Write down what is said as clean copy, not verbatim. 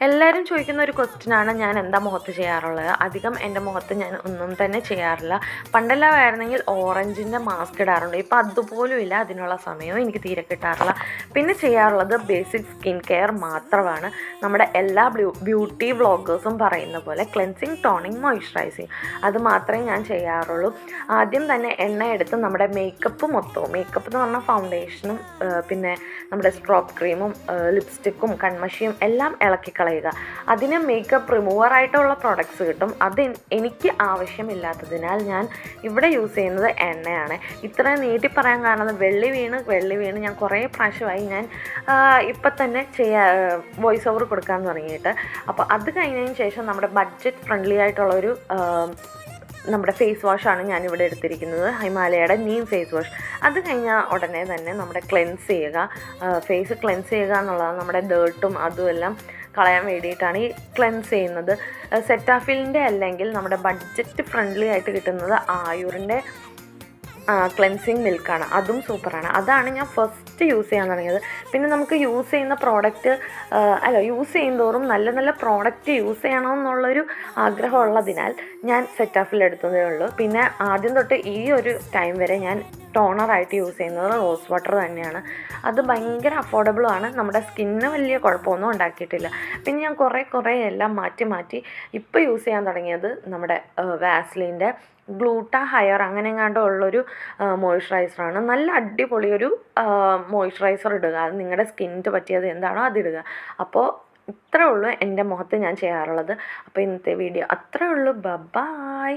എല്ലാവരും ചോദിക്കുന്ന ഒരു ക്വസ്റ്റ്യനാണ് ഞാൻ എന്താ മുഖത്ത് ചെയ്യാറുള്ളത്. അധികം എൻ്റെ മുഖത്ത് ഞാൻ ഒന്നും തന്നെ ചെയ്യാറില്ല. പണ്ടെല്ലാം ആയിരുന്നെങ്കിൽ ഓറഞ്ചിൻ്റെ മാസ്ക് ഇടാറുണ്ട്. ഇപ്പോൾ അതുപോലും ഇല്ല, അതിനുള്ള സമയവും എനിക്ക് തീരെ കിട്ടാറില്ല. പിന്നെ ചെയ്യാറുള്ളത് ബേസിക് സ്കിൻ കെയർ മാത്രമാണ്. നമ്മുടെ എല്ലാ ബ്യൂട്ടി വ്ളോഗേഴ്സും പറയുന്ന പോലെ ക്ലെൻസിങ്, ടോണിങ്, മോയ്സ്ചറൈസിങ് അത് മാത്രമേ ഞാൻ ചെയ്യാറുള്ളൂ. ആദ്യം തന്നെ എണ്ണ എടുത്ത് നമ്മുടെ മേക്കപ്പ് മൊത്തവും, മേക്കപ്പ് എന്ന് പറഞ്ഞാൽ ഫൗണ്ടേഷനും പിന്നെ നമ്മുടെ സ്ട്രോക്ക് ക്രീമും ലിപ്സ്റ്റിക്കും കൺമഷിയും എല്ലാം ഇളക്കി കളയുക. അതിന് മേക്കപ്പ് റിമൂവറായിട്ടുള്ള പ്രോഡക്ട്സ് കിട്ടും. അത് എനിക്ക് ആവശ്യമില്ലാത്തതിനാൽ ഞാൻ ഇവിടെ യൂസ് ചെയ്യുന്നത് എണ്ണയാണ്. ഇത്രയും നീട്ടി പറയാൻ കാരണം വെള്ളി വീണ് ഞാൻ കുറേ പ്രാവശ്യമായി ഞാൻ ഇപ്പം തന്നെ വോയിസ് ഓവർ കൊടുക്കാൻ തുടങ്ങിയിട്ട്. അപ്പോൾ അത് കഴിഞ്ഞതിന് ശേഷം നമ്മുടെ ബഡ്ജറ്റ് ഫ്രണ്ട്ലി ആയിട്ടുള്ളൊരു നമ്മുടെ ഫേസ് വാഷാണ് ഞാനിവിടെ എടുത്തിരിക്കുന്നത്, ഹിമാലയയുടെ നീം ഫേസ് വാഷ്. അത് കഴിഞ്ഞാൽ ഉടനെ തന്നെ നമ്മുടെ ക്ലെൻസ് ചെയ്യുക, ഫേസ് ക്ലെൻസ് ചെയ്യുക എന്നുള്ളതാണ്. നമ്മുടെ ഡേർട്ടും അതും എല്ലാം കളയാൻ വേണ്ടിയിട്ടാണ് ഈ ക്ലെൻസ് ചെയ്യുന്നത്. സെറ്റാഫിലിൻ്റെ അല്ലെങ്കിൽ നമ്മുടെ ബഡ്ജറ്റ് ഫ്രണ്ട്ലി ആയിട്ട് കിട്ടുന്നത് ആയുറിൻ്റെ ക്ലെൻസിങ് മിൽക്കാണ്. അതും സൂപ്പറാണ്. അതാണ് ഞാൻ ഫസ്റ്റ് യൂസ് ചെയ്യാൻ തുടങ്ങിയത്. പിന്നെ നമുക്ക് യൂസ് ചെയ്യുന്ന പ്രോഡക്റ്റ് യൂസ് ചെയ്യുന്തോറും നല്ല നല്ല പ്രോഡക്റ്റ് യൂസ് ചെയ്യണമെന്നുള്ളൊരു ആഗ്രഹമുള്ളതിനാൽ ഞാൻ സെറ്റാഫിൽ എടുത്തതേ ഉള്ളൂ. പിന്നെ ആദ്യം തൊട്ട് ഈ ഒരു ടൈം വരെ ഞാൻ ടോണറായിട്ട് യൂസ് ചെയ്യുന്നത് റോസ് വാട്ടർ തന്നെയാണ്. അത് ഭയങ്കര അഫോർഡബിളുമാണ്. നമ്മുടെ സ്കിന്നിന് വലിയ കുഴപ്പമൊന്നും ഉണ്ടാക്കിയിട്ടില്ല. പിന്നെ ഞാൻ കുറേ എല്ലാം മാറ്റി ഇപ്പോൾ യൂസ് ചെയ്യാൻ തുടങ്ങിയത് നമ്മുടെ വാസ്ലിൻ്റെ ഗ്ലൂട്ടാ ഹയർ അങ്ങനെ എങ്ങാണ്ടോ ഉള്ളൊരു മോയ്സ്ചറൈസറാണ്. നല്ല അടിപൊളി ഒരു മോയ്സ്ചറൈസർ ഇടുക. അത് നിങ്ങളുടെ സ്കിന്നിന് പറ്റിയത് എന്താണോ അതിടുക. അപ്പോൾ ഇത്രേ ഉള്ളൂ എൻ്റെ മുഖത്ത് ഞാൻ ചെയ്യാറുള്ളത്. അപ്പോൾ ഇന്നത്തെ വീഡിയോ അത്രേ ഉള്ളൂ. ബൈ.